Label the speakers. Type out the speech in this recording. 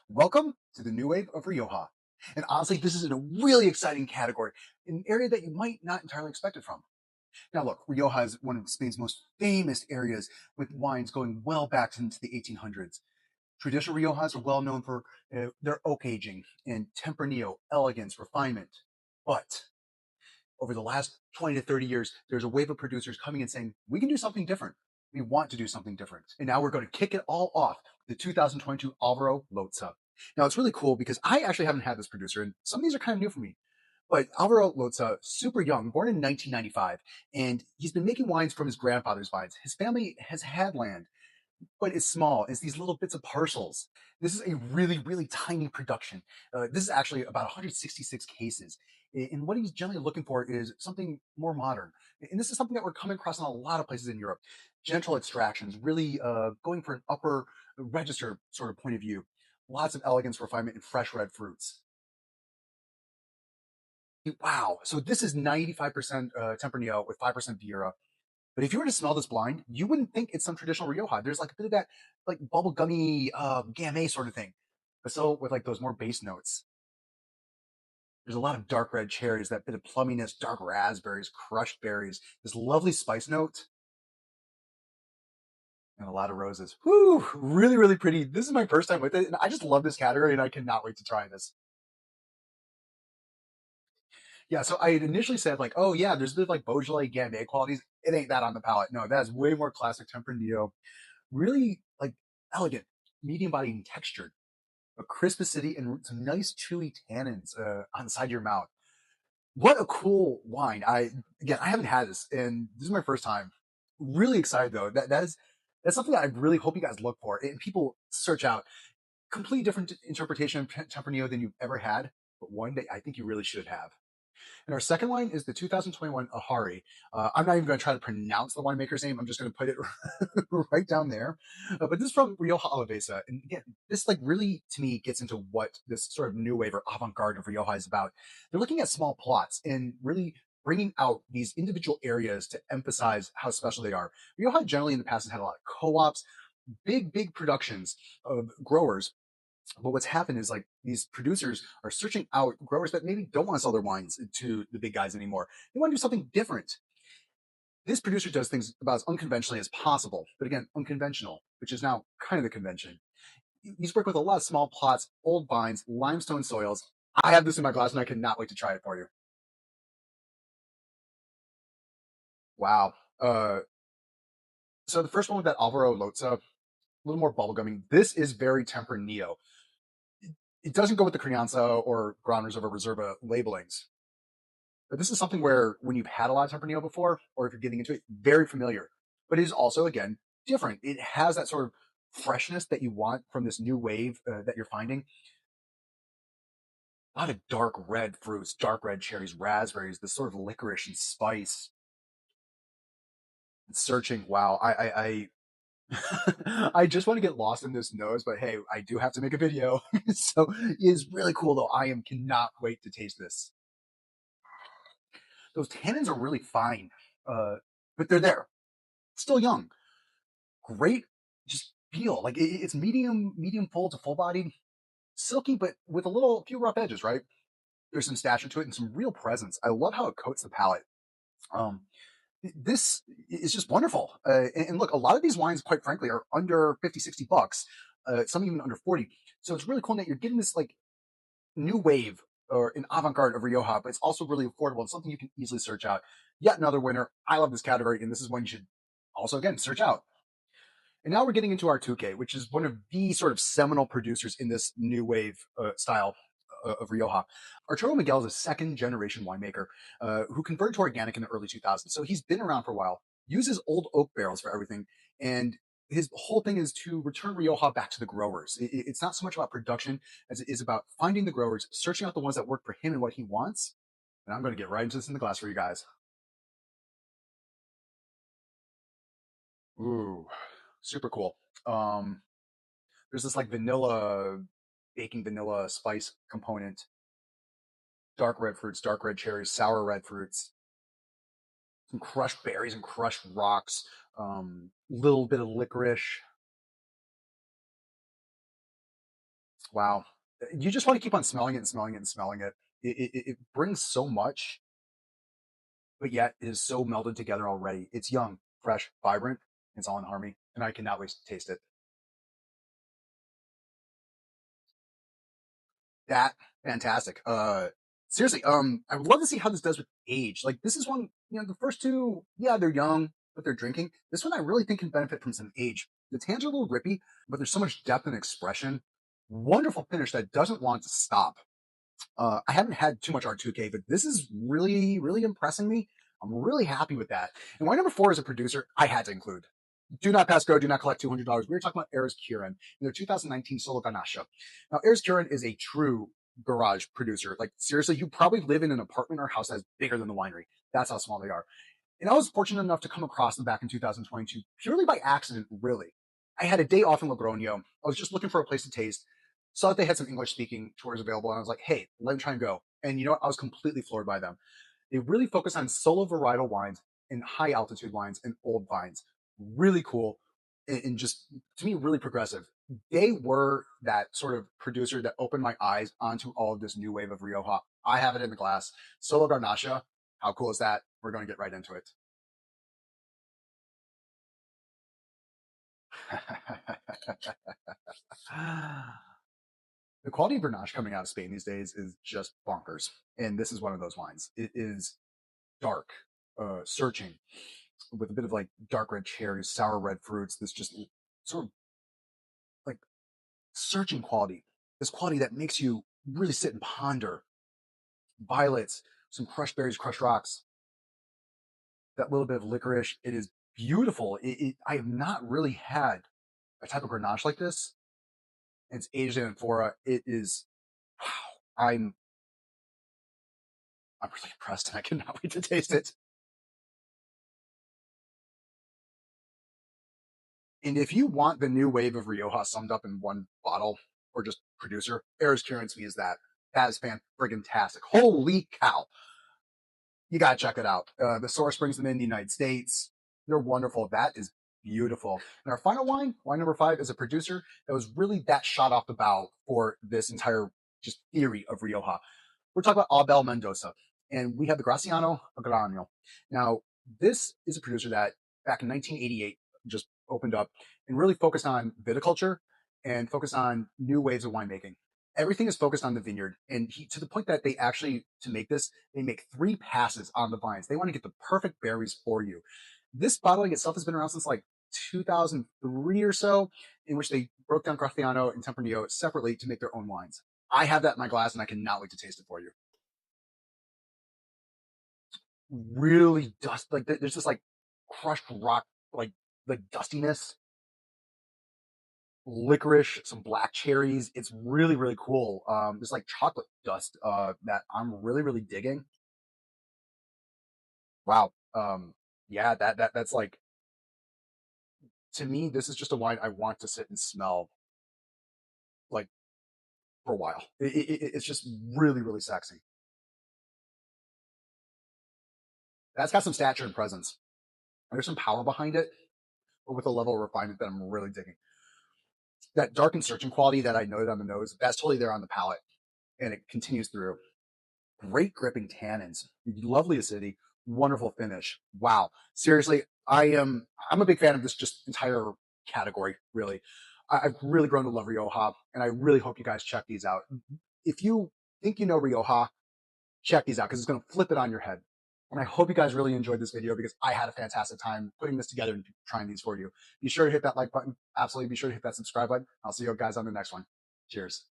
Speaker 1: Welcome to the new wave of Rioja. And honestly, this is in a really exciting category, an area that you might not entirely expect it from. Now, look, Rioja is one of Spain's most famous areas with wines going well back into the 1800s. Traditional Riojas are well known for their oak aging and Tempranillo, elegance, refinement. But over the last 20 to 30 years, there's a wave of producers coming and saying, we can do something different. We want to do something different. And now we're going to kick it all off with the 2022 Alvaro Lotza. Now, it's really cool because I actually haven't had this producer, and some of these are kind of new for me. But Alvaro Lotza, super young, born in 1995, and he's been making wines from his grandfather's vines. His family has had land, but it's small. It's these little bits of parcels. This is a really, really tiny production. This is actually about 166 cases. And what he's generally looking for is something more modern. And this is something that we're coming across in a lot of places in Europe. Gentle extractions, really going for an upper register sort of point of view. Lots of elegance, refinement, and fresh red fruits. Wow. So this is 95% Tempranillo with 5% Vieira. But if you were to smell this blind, you wouldn't think it's some traditional Rioja. There's like a bit of that like bubblegummy Gamay sort of thing, but still with like those more base notes. There's a lot of dark red cherries, that bit of plumminess, dark raspberries, crushed berries, this lovely spice note, and a lot of roses. Whoo, really, really pretty. This is my first time with it, and I just love this category, and I cannot wait to try this. Yeah, so I had initially said like, oh yeah, there's a bit of like Beaujolais Gamay qualities. It ain't that on the palate. No, that is way more classic Tempranillo. Really like elegant, medium bodied and textured, a crisp acidity and some nice chewy tannins on the side of your mouth. What a cool wine! I haven't had this, and this is my first time. Really excited though. That's something that I really hope you guys look for, and people search out. Completely different interpretation of Tempranillo than you've ever had, but one day I think you really should have. And our second wine is the 2021 Ahari. I'm not even going to try to pronounce the winemaker's name. I'm just going to put it right down there. But this is from Rioja Alavesa. And again, this like really to me gets into what this sort of new wave or avant-garde of Rioja is about. They're looking at small plots and really bringing out these individual areas to emphasize how special they are. Rioja generally in the past has had a lot of co-ops, big productions of growers, but what's happened is like these producers are searching out growers that maybe don't want to sell their wines to the big guys anymore. They want to do something different. This producer does things about as unconventionally as possible, but again, unconventional, which is now kind of the convention. He's worked with a lot of small plots, old vines, limestone soils. I have this in my glass and I cannot wait to try it for you. Wow. So the first one with that Alvaro Lotza, a little more bubblegummy. This is very Tempranillo. It doesn't go with the Crianza or Gran Reserva Reserva labelings. But this is something where when you've had a lot of Tempranillo before, or if you're getting into it, very familiar. But it is also, again, different. It has that sort of freshness that you want from this new wave that you're finding. A lot of dark red fruits, dark red cherries, raspberries, this sort of licorice and spice. And searching, wow, I just want to get lost in this nose, but hey, I do have to make a video. So it is really cool though. Cannot wait to taste this. Those tannins are really fine, uh, but they're there. Still young. Great, just feel like it's medium full to full bodied, silky, but with a few rough edges. Right, there's some stature to it and some real presence. I love how it coats the palate. Um, this is just wonderful. And look, a lot of these wines, quite frankly, are under 50, $60. Some even under 40. So it's really cool that you're getting this like new wave or an avant-garde of Rioja, but it's also really affordable and something you can easily search out. Yet another winner. I love this category, and this is one you should also again search out. And now we're getting into our 2K, which is one of the sort of seminal producers in this new wave style of Rioja. Arturo Miguel is a second generation winemaker who converted to organic in the early 2000s. So he's been around for a while, uses old oak barrels for everything. And his whole thing is to return Rioja back to the growers. It's not so much about production as it is about finding the growers, searching out the ones that work for him and what he wants. And I'm going to get right into this in the glass for you guys. Ooh, super cool. Um, there's this like vanilla, baking vanilla spice component, dark red fruits, dark red cherries, sour red fruits, some crushed berries and crushed rocks, little bit of licorice. Wow. You just want to keep on smelling it and smelling it and smelling it. It brings so much, but yet is so melded together already. It's young, fresh, vibrant. It's all in harmony, and I cannot wait to taste it. That fantastic. Seriously, I would love to see how this does with age. Like this is one, the first two, yeah, they're young, but they're drinking. This one I really think can benefit from some age. The tans are a little rippy, but there's so much depth and expression. Wonderful finish that doesn't want to stop. I haven't had too much R2K, but this is really, really impressing me. I'm really happy with that. And why number four as a producer, I had to include. Do not pass go, do not collect $200. We were talking about Eris Kieran in their 2019 solo Ganasha. Now, Eris Kieran is a true garage producer. Like, seriously, you probably live in an apartment or house that's bigger than the winery. That's how small they are. And I was fortunate enough to come across them back in 2022 purely by accident, really. I had a day off in Logroño. I was just looking for a place to taste. Saw that they had some English speaking tours available, and I was like, hey, let me try and go. And you know what? I was completely floored by them. They really focus on solo varietal wines and high altitude wines and old vines. Really cool and just to me really progressive. They were that sort of producer that opened my eyes onto all of this new wave of Rioja. I have it in the glass. Solo Garnacha. How cool is that? We're going to get right into it. The quality of Grenache coming out of Spain these days is just bonkers. And this is one of those wines. It is dark, searching, with a bit of like dark red cherries, sour red fruits. This just sort of like searching quality. This quality that makes you really sit and ponder. Violets, some crushed berries, crushed rocks, that little bit of licorice. It is beautiful. I have not really had a type of Grenache like this. It's aged in amphora. It is, wow. I'm really impressed and I cannot wait to taste it. And if you want the new wave of Rioja summed up in one bottle or just producer, Eris Currency is that. That is fan friggin' tastic. Holy cow. You gotta check it out. The source brings them in the United States. They're wonderful. That is beautiful. And our final wine number five, is a producer that was really that shot off the bow for this entire just theory of Rioja. We're talking about Abel Mendoza, and we have the Graciano Agrano. Now, this is a producer that back in 1988 just opened up and really focused on viticulture and focused on new ways of winemaking. Everything is focused on the vineyard, and to the point that they actually, to make this, they make three passes on the vines. They want to get the perfect berries for you. This bottling itself has been around since like 2003 or so, in which they broke down Graciano and Tempranillo separately to make their own wines. I have that in my glass, and I cannot wait to taste it for you. Really dust, like there's just like crushed rock, like dustiness, licorice, some black cherries. It's really, really cool. There's like chocolate dust that I'm really, really digging. Wow. Yeah, that's like, to me, this is just a wine I want to sit and smell like for a while. It's just really, really sexy. That's got some stature and presence. There's some power behind it, but with a level of refinement that I'm really digging. That dark and searching quality that I noted on the nose, that's totally there on the palate, and it continues through. Great gripping tannins, lovely acidity, wonderful finish. Wow, seriously, I'm a big fan of this just entire category. Really, I've really grown to love Rioja, and I really hope you guys check these out. If you think you know Rioja, check these out because it's going to flip it on your head. And I hope you guys really enjoyed this video because I had a fantastic time putting this together and trying these for you. Be sure to hit that like button. Absolutely. Be sure to hit that subscribe button. I'll see you guys on the next one. Cheers.